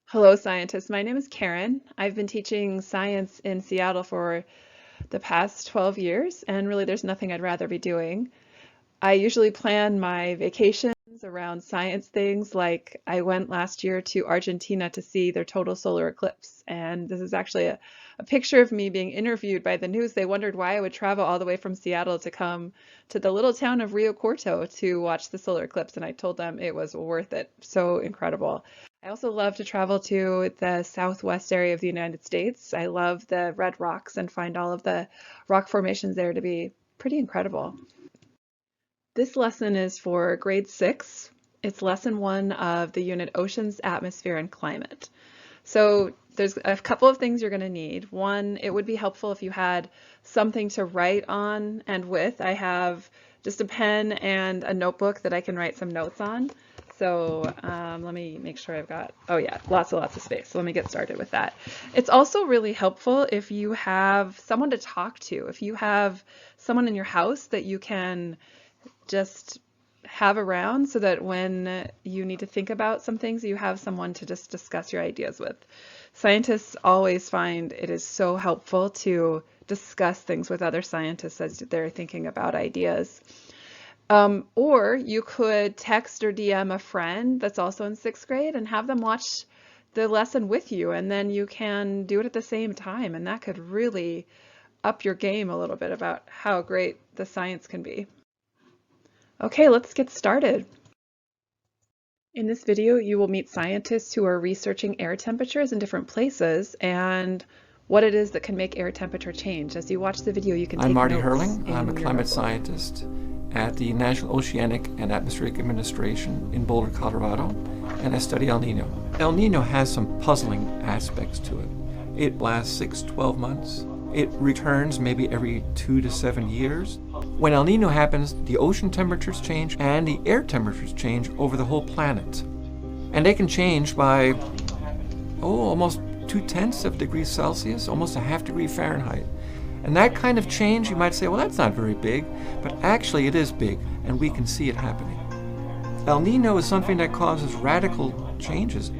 Hello, scientists. My name is Karen. I've been teaching science in Seattle for the past 12 years, and really there's nothing I'd rather be doing. I usually plan my vacations around science things, like I went last year to Argentina to see their total solar eclipse. And this is actually a picture of me being interviewed by the news. They wondered why I would travel all the way from Seattle to come to the little town of Rio Cuarto to watch the solar eclipse. And I told them it was worth it. So incredible. I also love to travel to the southwest area of the United States. I love the red rocks and find all of the rock formations there to be pretty incredible. This lesson is for grade 6. It's lesson 1 of the unit Oceans, Atmosphere, and Climate. So there's a couple of things you're going to need. One, it would be helpful if you had something to write on and with. I have just a pen and a notebook that I can write some notes on. So let me make sure I've got, oh yeah, lots of space. So let me get started with that. It's also really helpful if you have someone to talk to. If you have someone in your house that you can just have around so that when you need to think about some things, you have someone to just discuss your ideas with. Scientists always find it is so helpful to discuss things with other scientists as they're thinking about ideas. Or you could text or DM a friend that's also in 6th grade and have them watch the lesson with you, and then you can do it at the same time, and that could really up your game a little bit about how great the science can be. Okay, let's get started. In this video, you will meet scientists who are researching air temperatures in different places and what it is that can make air temperature change. As you watch the video, you can take I'm Marty notes Hurling. I'm a in your climate notebook. scientist at the National Oceanic and Atmospheric Administration in Boulder, Colorado, and I study El Nino. El Nino has some puzzling aspects to it. It lasts 6-12 months. It returns maybe every 2 to 7 years. When El Nino happens, the ocean temperatures change and the air temperatures change over the whole planet. And they can change by, almost 0.2 degrees Celsius, almost a ½ degree Fahrenheit. And that kind of change, you might say, well, that's not very big, but actually it is big, and we can see it happening. El Nino is something that causes radical changes.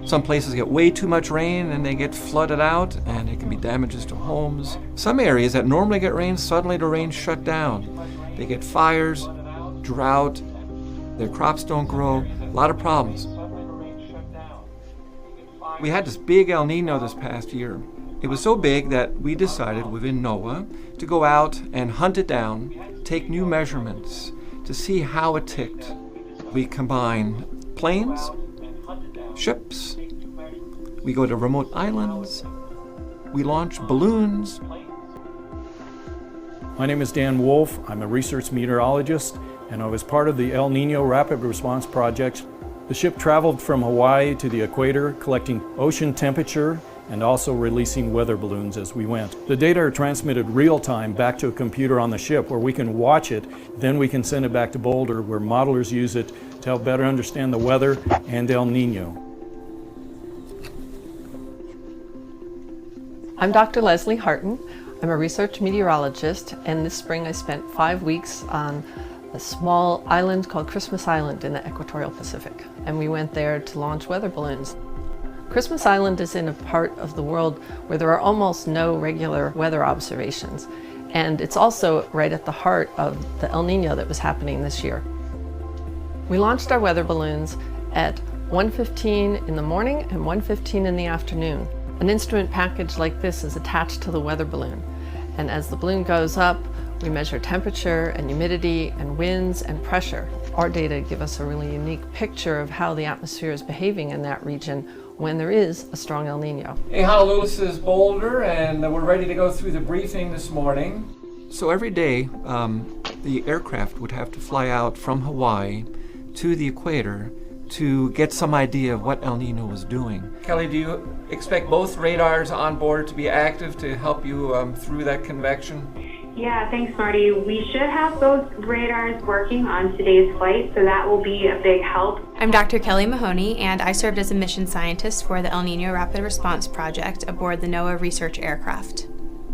Some places get way too much rain and they get flooded out, and it can be damages to homes. Some areas that normally get rain, suddenly the rain shut down. They get fires, drought, their crops don't grow, a lot of problems. We had this big El Nino this past year. It was so big that we decided within NOAA to go out and hunt it down, take new measurements to see how it ticked. We combine planes, ships, we go to remote islands, we launch balloons. My name is Dan Wolf. I'm a research meteorologist, and I was part of the El Nino Rapid Response Project. The ship traveled from Hawaii to the equator, collecting ocean temperature and also releasing weather balloons as we went. The data are transmitted real-time back to a computer on the ship where we can watch it, then we can send it back to Boulder where modelers use it to help better understand the weather and El Nino. I'm Dr. Leslie Harton. I'm a research meteorologist, and this spring I spent 5 weeks on a small island called Christmas Island in the equatorial Pacific, and we went there to launch weather balloons. Christmas Island is in a part of the world where there are almost no regular weather observations, and it's also right at the heart of the El Nino that was happening this year. We launched our weather balloons at 1:15 in the morning and 1:15 in the afternoon. An instrument package like this is attached to the weather balloon, and as the balloon goes up, we measure temperature and humidity and winds and pressure. Our data give us a really unique picture of how the atmosphere is behaving in that region when there is a strong El Nino. Hey, Honolulu, this is Boulder, and we're ready to go through the briefing this morning. So every day, the aircraft would have to fly out from Hawaii to the equator to get some idea of what El Nino was doing. Kelly, do you expect both radars on board to be active to help you through that convection? Yeah, thanks, Marty. We should have both radars working on today's flight, so that will be a big help. I'm Dr. Kelly Mahoney, and I served as a mission scientist for the El Nino Rapid Response Project aboard the NOAA research aircraft.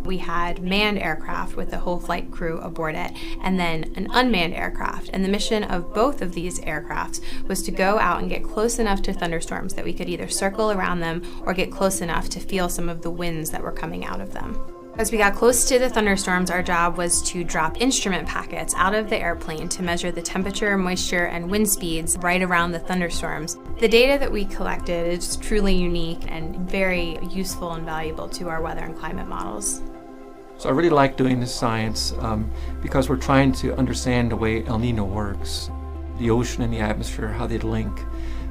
We had manned aircraft with the whole flight crew aboard it, and then an unmanned aircraft. And the mission of both of these aircrafts was to go out and get close enough to thunderstorms that we could either circle around them or get close enough to feel some of the winds that were coming out of them. As we got close to the thunderstorms, our job was to drop instrument packets out of the airplane to measure the temperature, moisture, and wind speeds right around the thunderstorms. The data that we collected is truly unique and very useful and valuable to our weather and climate models. So I really like doing this science because we're trying to understand the way El Nino works, the ocean and the atmosphere, how they link.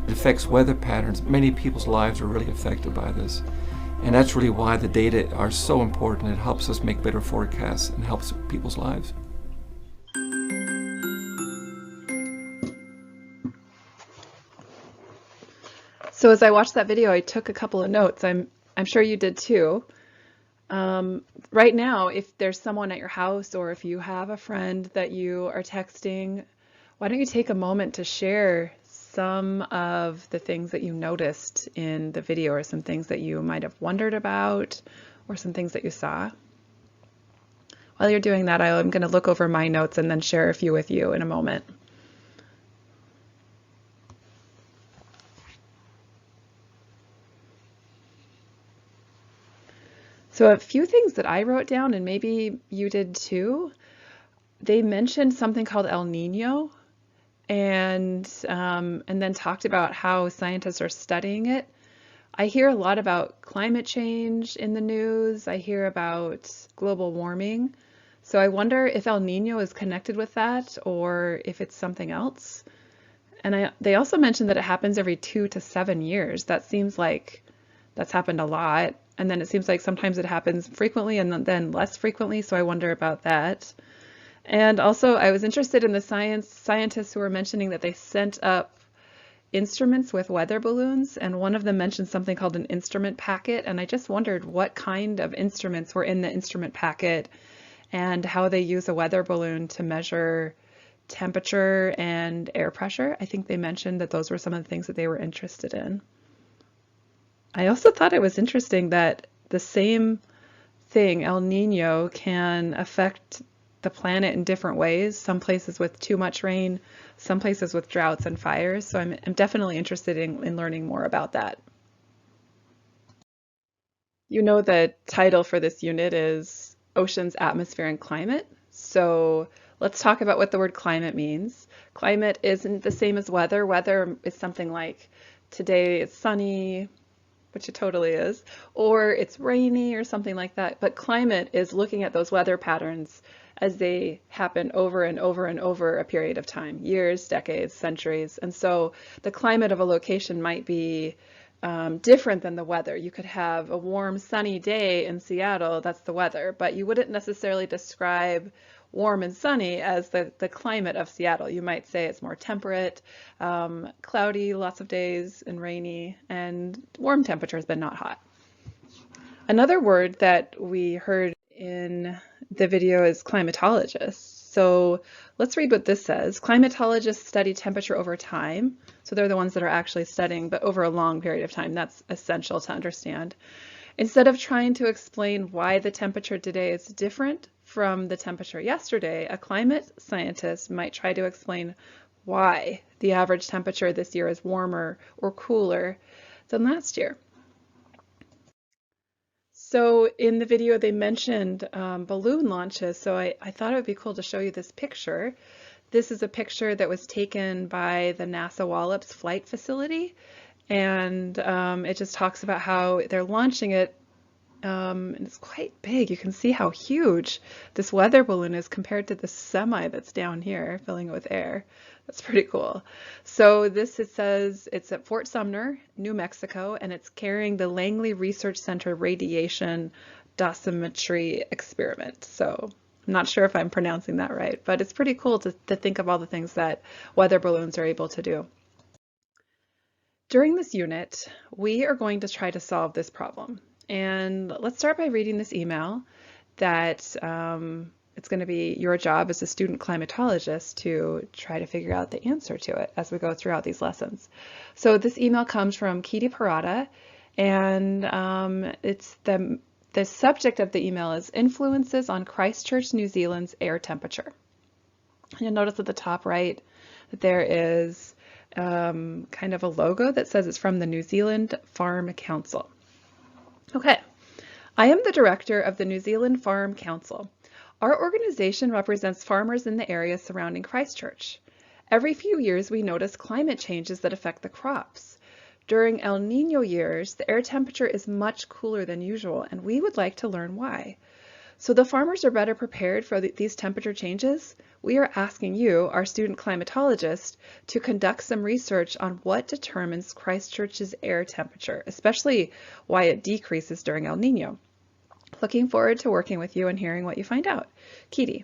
It affects weather patterns. Many people's lives are really affected by this. And that's really why the data are so important. It helps us make better forecasts and helps people's lives. So as I watched that video, I took a couple of notes. I'm sure you did too. Right now, if there's someone at your house or if you have a friend that you are texting, why don't you take a moment to share some of the things that you noticed in the video, or some things that you might have wondered about, or some things that you saw. While you're doing that, I'm going to look over my notes and then share a few with you in a moment. So a few things that I wrote down, and maybe you did too, they mentioned something called El Nino, and then talked about how scientists are studying it. I hear a lot about climate change in the news. I hear about global warming. So I wonder if El Nino is connected with that or if it's something else. And they also mentioned that it happens every 2 to 7 years. That seems like that's happened a lot. And then it seems like sometimes it happens frequently and then less frequently. So I wonder about that. And also, I was interested in the scientists who were mentioning that they sent up instruments with weather balloons, and one of them mentioned something called an instrument packet, and I just wondered what kind of instruments were in the instrument packet and how they use a weather balloon to measure temperature and air pressure. I think they mentioned that those were some of the things that they were interested in. I also thought it was interesting that the same thing, El Nino, can affect the planet in different ways, some places with too much rain, some places with droughts and fires. So I'm definitely interested in learning more about that. You know, the title for this unit is Oceans, Atmosphere, and Climate. So let's talk about what the word climate means. Climate isn't the same as weather. Weather is something like today it's sunny, which it totally is, or it's rainy or something like that. But climate is looking at those weather patterns as they happen over and over and over a period of time, years, decades, centuries. And so the climate of a location might be different than the weather. You could have a warm, sunny day in Seattle, that's the weather, but you wouldn't necessarily describe warm and sunny as the climate of Seattle. You might say it's more temperate, cloudy, lots of days, and rainy, and warm temperatures, but not hot. Another word that we heard in the video is climatologists. So let's read what this says. Climatologists study temperature over time. So they're the ones that are actually studying, but over a long period of time. That's essential to understand. Instead of trying to explain why the temperature today is different from the temperature yesterday, a climate scientist might try to explain why the average temperature this year is warmer or cooler than last year. So in the video they mentioned balloon launches, so I thought it would be cool to show you this picture. This is a picture that was taken by the NASA Wallops Flight Facility, and it just talks about how they're launching it, and it's quite big. You can see how huge this weather balloon is compared to the semi that's down here, filling it with air. That's pretty cool. So this, it says it's at Fort Sumner, New Mexico, and it's carrying the Langley Research Center radiation dosimetry experiment. So I'm not sure if I'm pronouncing that right, but it's pretty cool to think of all the things that weather balloons are able to do. During this unit, we are going to try to solve this problem. And let's start by reading this email that it's going to be your job as a student climatologist to try to figure out the answer to it as we go throughout these lessons. So this email comes from Kitty Parada, and it's the The subject of the email is Influences on Christchurch, New Zealand's Air Temperature. You'll notice at the top right that there is kind of a logo that says it's from the New Zealand Farm Council. Okay, I am the director of the New Zealand Farm Council. Our organization represents farmers in the area surrounding Christchurch. Every few years we notice climate changes that affect the crops. During El Nino years, the air temperature is much cooler than usual, and we would like to learn why. So the farmers are better prepared for these temperature changes. We are asking you, our student climatologist, to conduct some research on what determines Christchurch's air temperature, especially why it decreases during El Nino. Looking forward to working with you and hearing what you find out. Kitty.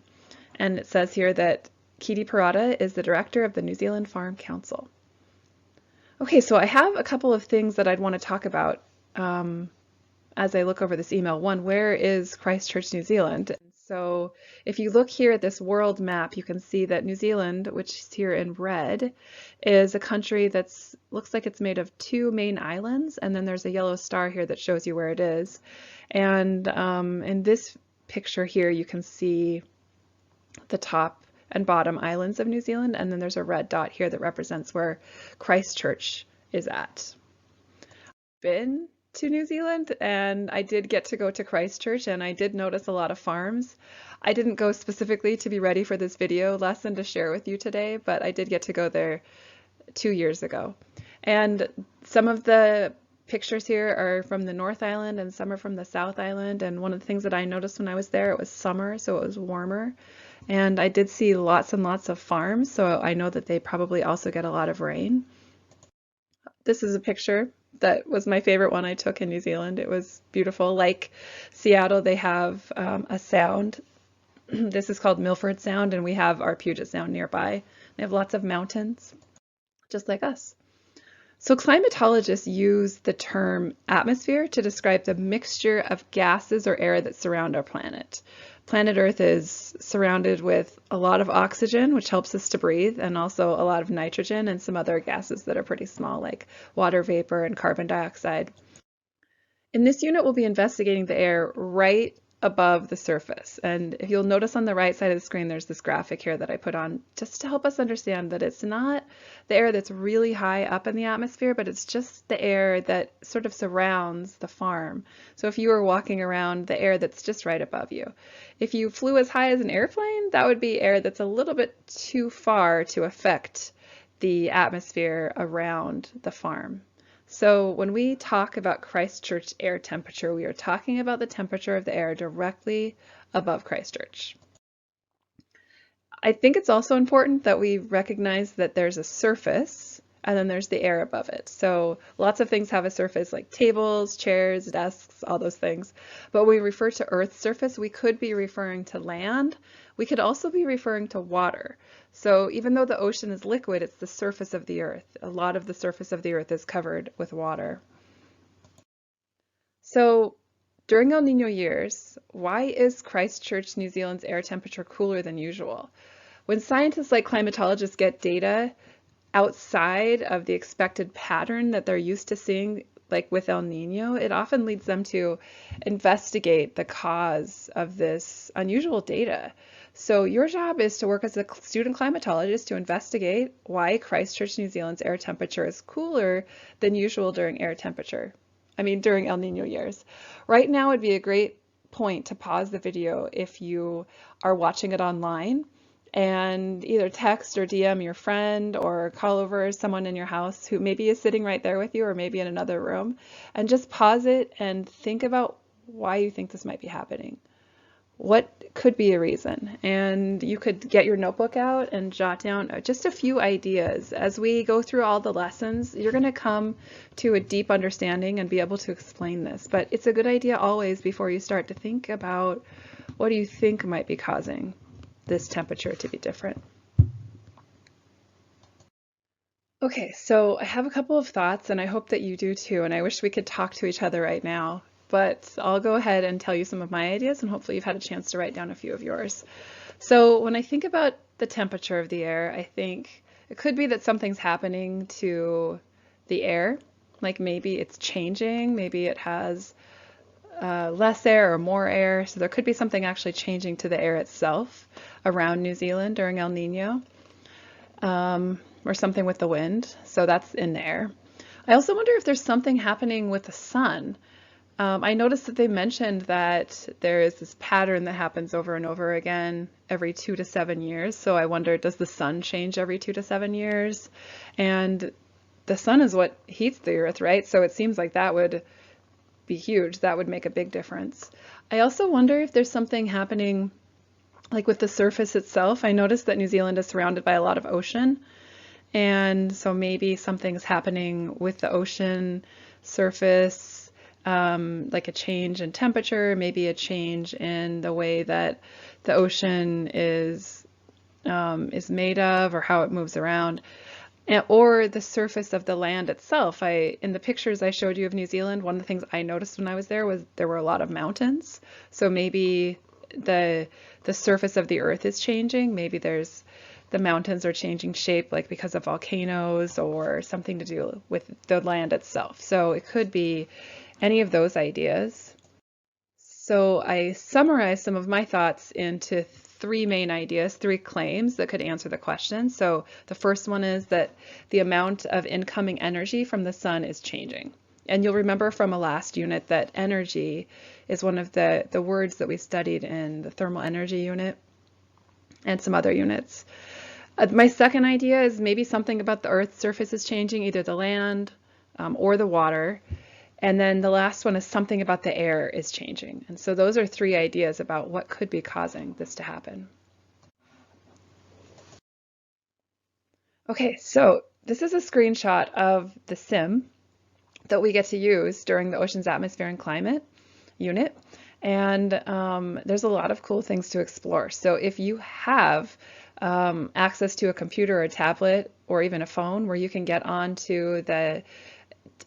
And it says here that Kitty Parada is the director of the New Zealand Farm Council. Okay, so I have a couple of things that I'd want to talk about as I look over this email. One, where is Christchurch, New Zealand? So if you look here at this world map, you can see that New Zealand, which is here in red, is a country that's looks like it's made of 2 main islands, and then there's a yellow star here that shows you where it is. And in this picture here, you can see the top and bottom islands of New Zealand, and then there's a red dot here that represents where Christchurch is at. Been to New Zealand, and I did get to go to Christchurch, and I did notice a lot of farms. I didn't go specifically to be ready for this video lesson to share with you today, but I did get to go there 2 years ago. And some of the pictures here are from the North Island and some are from the South Island, and one of the things that I noticed when I was there, it was summer, so it was warmer. And I did see lots and lots of farms, so I know that they probably also get a lot of rain. This is a picture that was my favorite one I took in New Zealand. It was beautiful. Like Seattle, they have a sound. This is called Milford Sound, and we have our Puget Sound nearby. They have lots of mountains, just like us. So climatologists use the term atmosphere to describe the mixture of gases or air that surround our planet. Planet Earth is surrounded with a lot of oxygen, which helps us to breathe, and also a lot of nitrogen and some other gases that are pretty small, like water vapor and carbon dioxide. In this unit, we'll be investigating the air right above the surface. And if you'll notice on the right side of the screen, there's this graphic here that I put on just to help us understand that it's not the air that's really high up in the atmosphere, but it's just the air that sort of surrounds the farm. So if you were walking around, the air that's just right above you. If you flew as high as an airplane, that would be air that's a little bit too far to affect the atmosphere around the farm. So when we talk about Christchurch air temperature, we are talking about the temperature of the air directly above Christchurch. I think it's also important that we recognize that there's a surface and then there's the air above it. So lots of things have a surface like tables, chairs, desks, all those things. But when we refer to Earth's surface, we could be referring to land. We could also be referring to water. So even though the ocean is liquid, it's the surface of the Earth. A lot of the surface of the Earth is covered with water. So during El Nino years, why is Christchurch, New Zealand's air temperature cooler than usual? When scientists like climatologists get data outside of the expected pattern that they're used to seeing, like with El Nino, it often leads them to investigate the cause of this unusual data. So your job is to work as a student climatologist to investigate why Christchurch, New Zealand's air temperature is cooler than usual during during El Nino years. Right now would be a great point to pause the video if you are watching it online, and either text or DM your friend or call over someone in your house who maybe is sitting right there with you or maybe in another room, and just pause it and think about why you think this might be happening. What could be a reason? And you could get your notebook out and jot down just a few ideas. As we go through all the lessons, you're going to come to a deep understanding and be able to explain this. But it's a good idea always before you start to think about what do you think might be causing this temperature to be different. Okay, so I have a couple of thoughts and I hope that you do too, and I wish we could talk to each other right now. But I'll go ahead and tell you some of my ideas, and hopefully you've had a chance to write down a few of yours. So when I think about the temperature of the air, I think it could be that something's happening to the air, like maybe it's changing, maybe it has less air or more air. So there could be something actually changing to the air itself around New Zealand during El Nino, or something with the wind. So that's in there. I also wonder if there's something happening with the sun. I noticed that they mentioned that there is this pattern that happens over and over again every 2 to 7 years. So I wonder, does the sun change every 2 to 7 years? And the sun is what heats the earth, right? So it seems like that would be huge. That would make a big difference. I also wonder if there's something happening like with the surface itself. I noticed that New Zealand is surrounded by a lot of ocean. And so maybe something's happening with the ocean surface, like a change in temperature, maybe a change in the way that the ocean is made of, or how it moves around, or the surface of the land itself. In the pictures I showed you of New Zealand, one of the things I noticed when I was there was there were a lot of mountains. So maybe the surface of the earth is changing. Maybe the mountains are changing shape, like because of volcanoes or something to do with the land itself. So it could be any of those ideas. So I summarized some of my thoughts into 3 main ideas, 3 claims that could answer the question. So the first one is that the amount of incoming energy from the sun is changing. And you'll remember from a last unit that energy is one of the words that we studied in the thermal energy unit and some other units. My second idea is maybe something about the Earth's surface is changing, either the land or the water. And then the last one is something about the air is changing. And so those are 3 ideas about what could be causing this to happen. Okay, so this is a screenshot of the sim that we get to use during the Ocean's Atmosphere and Climate unit. And there's a lot of cool things to explore. So if you have access to a computer or a tablet or even a phone where you can get onto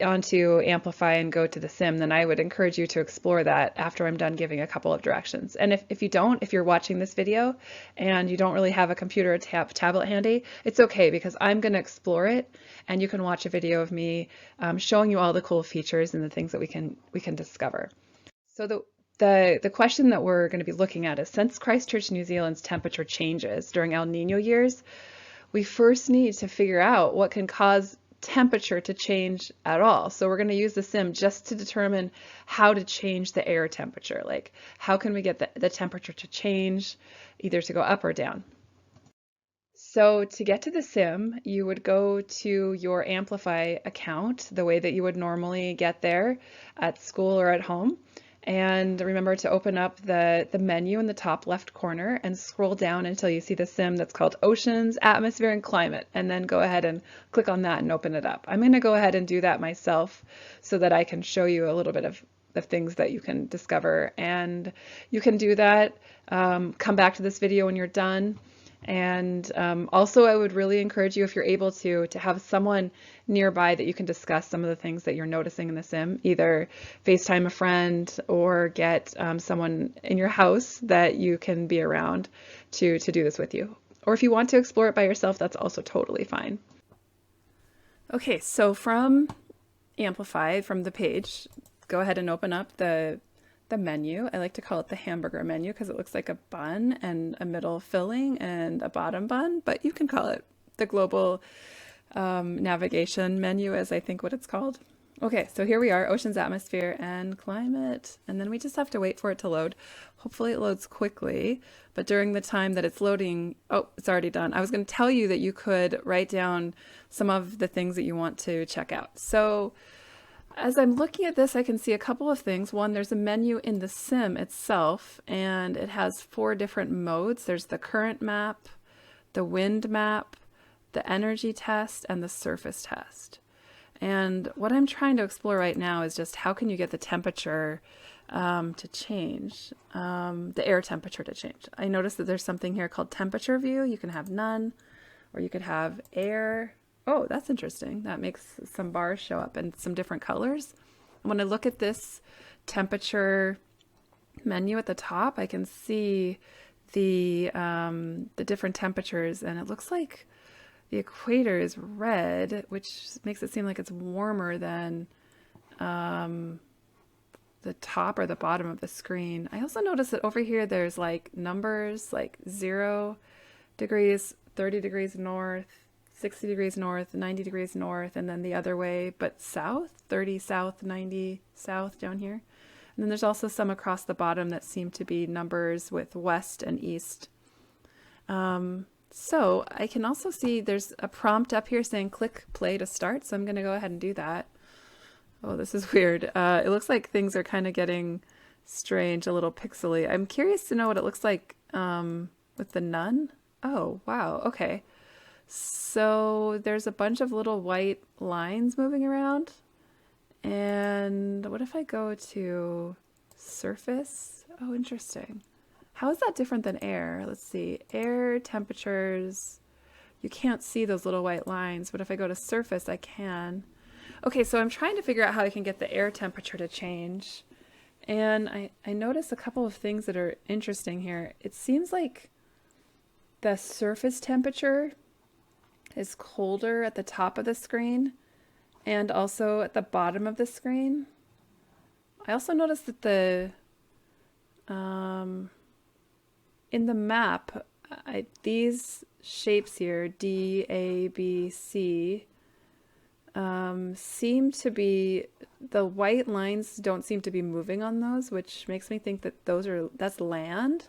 Amplify and go to the sim, then I would encourage you to explore that after I'm done giving a couple of directions. And if you're watching this video and you don't really have a computer or tablet handy, it's okay, because I'm going to explore it, and you can watch a video of me showing you all the cool features and the things that we can discover. So the question that we're going to be looking at is, since Christchurch, New Zealand's temperature changes during El Nino years, we first need to figure out what can cause temperature to change at all. So we're going to use the sim just to determine how to change the air temperature. Like, how can we get the temperature to change, either to go up or down? So to get to the sim, you would go to your Amplify account the way that you would normally get there at school or at home. And remember to open up the menu in the top left corner and scroll down until you see the sim that's called Oceans, Atmosphere, and Climate, and then go ahead and click on that and open it up. I'm going to go ahead and do that myself so that I can show you a little bit of the things that you can discover. And you can do that. Come back to this video when you're done. And also, I would really encourage you, if you're able to have someone nearby that you can discuss some of the things that you're noticing in the sim. Either FaceTime a friend or get someone in your house that you can be around to do this with you. Or if you want to explore it by yourself, that's also totally fine. Okay, so from Amplify, from the page, go ahead and open up the menu. I like to call it the hamburger menu because it looks like a bun and a middle filling and a bottom bun, but you can call it the global navigation menu, as I think what it's called. Okay, so here we are, Oceans, Atmosphere, and Climate, and then we just have to wait for it to load. Hopefully it loads quickly, but during the time that it's loading, oh, it's already done. I was going to tell you that you could write down some of the things that you want to check out. So as I'm looking at this, I can see a couple of things. One, there's a menu in the sim itself, and it has 4 different modes. There's the current map, the wind map, the energy test, and the surface test. And what I'm trying to explore right now is just how can you get the temperature to change, the air temperature to change. I noticed that there's something here called temperature view. You can have none, or you could have air. Oh, that's interesting. That makes some bars show up in some different colors. When I look at this temperature menu at the top, I can see the different temperatures, and it looks like the equator is red, which makes it seem like it's warmer than the top or the bottom of the screen. I also noticed that over here there's like numbers like 0 degrees, 30 degrees north, 60 degrees north, 90 degrees north, and then the other way, but south, 30 south, 90 south down here. And then there's also some across the bottom that seem to be numbers with west and east. So I can also see there's a prompt up here saying click play to start. So I'm going to go ahead and do that. Oh, this is weird. It looks like things are kind of getting strange, a little pixely. I'm curious to know what it looks like with the nun. Oh, wow. Okay. So there's a bunch of little white lines moving around. And what if I go to surface? Oh, interesting. How is that different than air? Let's see. Air temperatures, you can't see those little white lines, but if I go to surface, I can. Okay, so I'm trying to figure out how I can get the air temperature to change. And I notice a couple of things that are interesting here. It seems like the surface temperature is colder at the top of the screen and also at the bottom of the screen. I also noticed that in the map, these shapes here, D, A, B, C, seem to be, the white lines don't seem to be moving on those, which makes me think that that's land,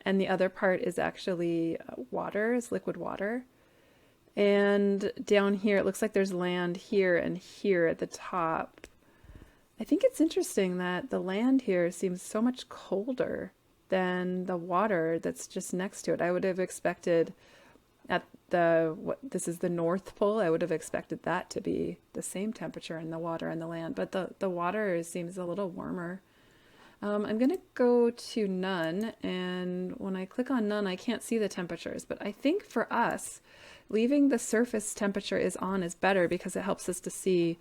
and the other part is actually water, is liquid water. And down here, it looks like there's land here and here at the top. I think it's interesting that the land here seems so much colder than the water that's just next to it. I would have expected this is the North Pole. I would have expected that to be the same temperature in the water and the land, but the water seems a little warmer. I'm going to go to none, and when I click on none, I can't see the temperatures, but I think for us, leaving the surface temperature is better because it helps us to see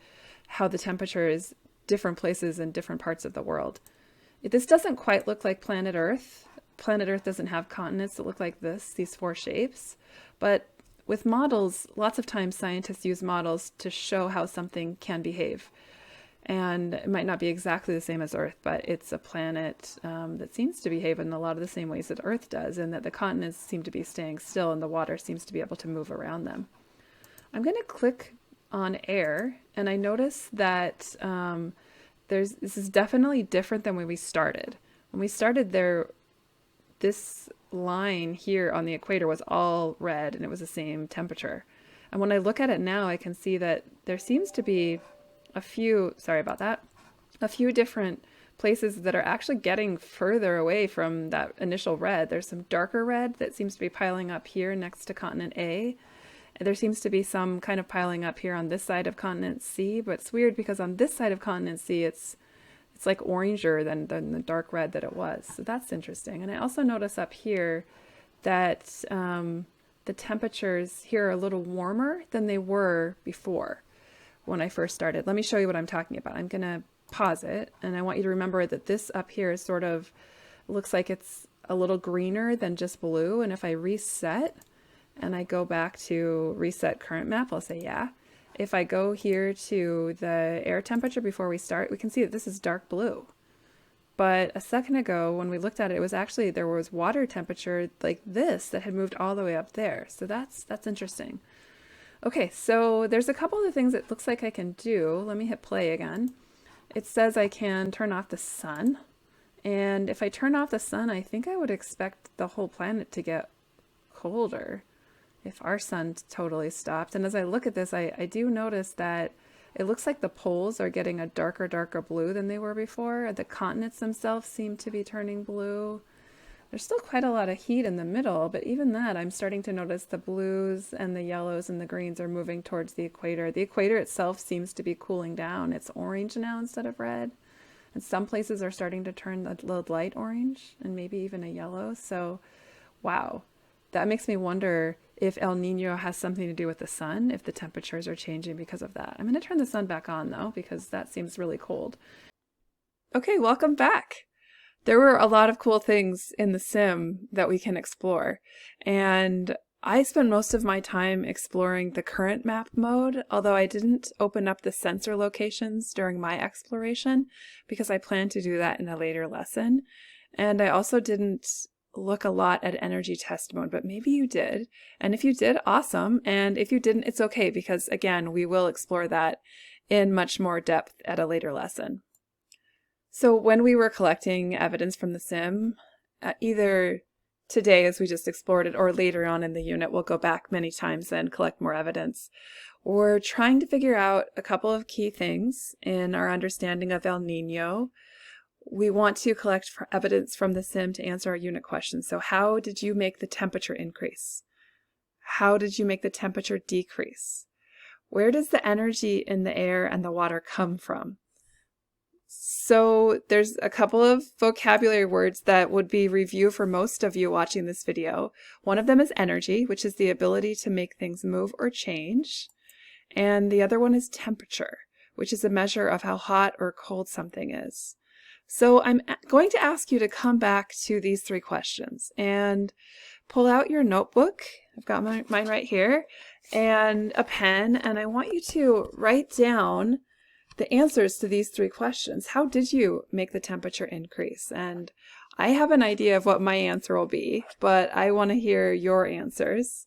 how the temperature is different places in different parts of the world. This doesn't quite look like planet Earth. Planet Earth doesn't have continents that look like these 4 shapes, but with models, lots of times scientists use models to show how something can behave. And it might not be exactly the same as Earth, but it's a planet that seems to behave in a lot of the same ways that Earth does, and that the continents seem to be staying still and the water seems to be able to move around them. I'm going to click on air, and I notice that this is definitely different than when we started. When we started there, this line here on the equator was all red and it was the same temperature. And when I look at it now, I can see that there seems to be a few different places that are actually getting further away from that initial red. There's some darker red that seems to be piling up here next to continent A. There seems to be some kind of piling up here on this side of continent C, but it's weird because on this side of continent C, it's like oranger than the dark red that it was. So that's interesting. And I also notice up here that the temperatures here are a little warmer than they were before when I first started. Let me show you what I'm talking about. I'm going to pause it, and I want you to remember that this up here is sort of, looks like it's a little greener than just blue. And if I reset and I go back to reset current map, I'll say, yeah. If I go here to the air temperature before we start, we can see that this is dark blue. But a second ago, when we looked at it, it was actually, there was water temperature like this that had moved all the way up there. So that's interesting. Okay, so there's a couple of things it looks like I can do. Let me hit play again. It says I can turn off the sun. And if I turn off the sun, I think I would expect the whole planet to get colder if our sun totally stopped. And as I look at this, I do notice that it looks like the poles are getting a darker blue than they were before. The continents themselves seem to be turning blue. There's still quite a lot of heat in the middle, but even that, I'm starting to notice the blues and the yellows and the greens are moving towards the equator. The equator itself seems to be cooling down. It's orange now instead of red. And some places are starting to turn a little light orange and maybe even a yellow. So, wow. That makes me wonder if El Nino has something to do with the sun, if the temperatures are changing because of that. I'm going to turn the sun back on though, because that seems really cold. Okay, welcome back. There were a lot of cool things in the sim that we can explore. And I spent most of my time exploring the current map mode, although I didn't open up the sensor locations during my exploration because I plan to do that in a later lesson. And I also didn't look a lot at energy test mode, but maybe you did. And if you did, awesome. And if you didn't, it's okay because, again, we will explore that in much more depth at a later lesson. So when we were collecting evidence from the sim, either today as we just explored it or later on in the unit, we'll go back many times and collect more evidence. We're trying to figure out a couple of key things in our understanding of El Nino. We want to collect evidence from the sim to answer our unit questions. So how did you make the temperature increase? How did you make the temperature decrease? Where does the energy in the air and the water come from? So there's a couple of vocabulary words that would be review for most of you watching this video. One of them is energy, which is the ability to make things move or change. And the other one is temperature, which is a measure of how hot or cold something is. So I'm going to ask you to come back to these three questions and pull out your notebook. I've got mine right here, and a pen, and I want you to write down the answers to these three questions. How did you make the temperature increase? And I have an idea of what my answer will be, but I want to hear your answers.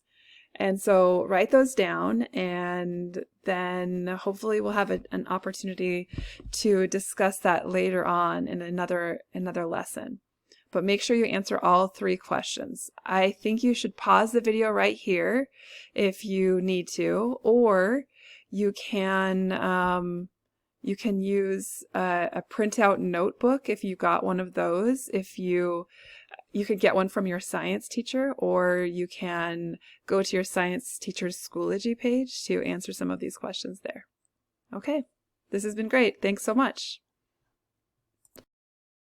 And so write those down, and then hopefully we'll have an opportunity to discuss that later on in another lesson. But make sure you answer all three questions. I think you should pause the video right here if you need to, or you can use a printout notebook if you got one of those. If you could get one from your science teacher, or you can go to your science teacher's Schoology page to answer some of these questions there. Okay, this has been great. Thanks so much.